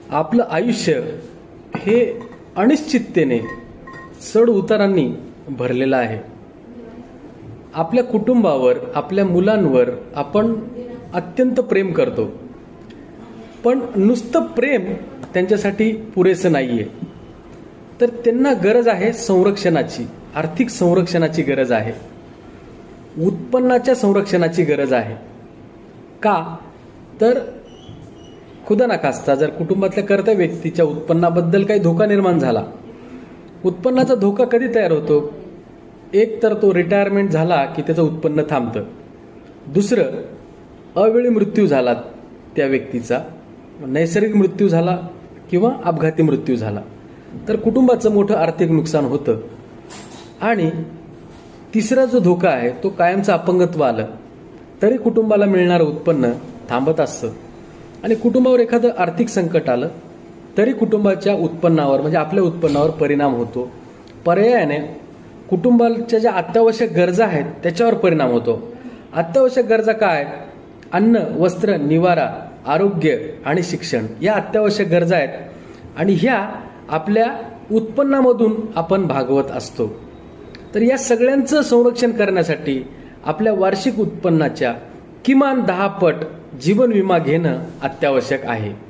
आपलं आयुष्य हे अनिश्चिततेने चढ उतारांनी भरलेलं आहे. आपल्या कुटुंबावर, आपल्या मुलांवर आपण अत्यंत प्रेम करतो, पण नुसतं प्रेम त्यांच्यासाठी पुरेसं नाहीये. तर त्यांना गरज आहे संरक्षणाची, आर्थिक संरक्षणाची गरज आहे, उत्पन्नाच्या संरक्षणाची गरज आहे. का तर खुदा नाखास्ता जर कुटुंबातल्या कर्त्या व्यक्तीच्या उत्पन्नाबद्दल काही धोका निर्माण झाला, उत्पन्नाचा धोका कधी तयार होतो? एक तर तो रिटायरमेंट झाला की त्याचं उत्पन्न थांबतं. दुसरं, अवेळी मृत्यू झाला त्या व्यक्तीचा, नैसर्गिक मृत्यू झाला किंवा अपघाती मृत्यू झाला तर कुटुंबाचं मोठं आर्थिक नुकसान होतं. आणि तिसरा जो धोका आहे तो कायमचं अपंगत्व आलं तरी कुटुंबाला मिळणारं उत्पन्न थांबत असतं. आणि कुटुंबावर एखादं आर्थिक संकट आलं तरी कुटुंबाच्या उत्पन्नावर म्हणजे आपल्या उत्पन्नावर परिणाम होतो. पर्यायाने कुटुंबाच्या ज्या अत्यावश्यक गरजा आहेत त्याच्यावर परिणाम होतो. अत्यावश्यक गरजा काय? अन्न, वस्त्र, निवारा, आरोग्य आणि शिक्षण या अत्यावश्यक गरजा आहेत. आणि ह्या आपल्या उत्पन्नामधून आपण भागवत असतो. तर या सगळ्यांचं संरक्षण करण्यासाठी आपल्या वार्षिक उत्पन्नाच्या किमान 10 पट जीवन विमा घेणं अत्यावश्यक आहे.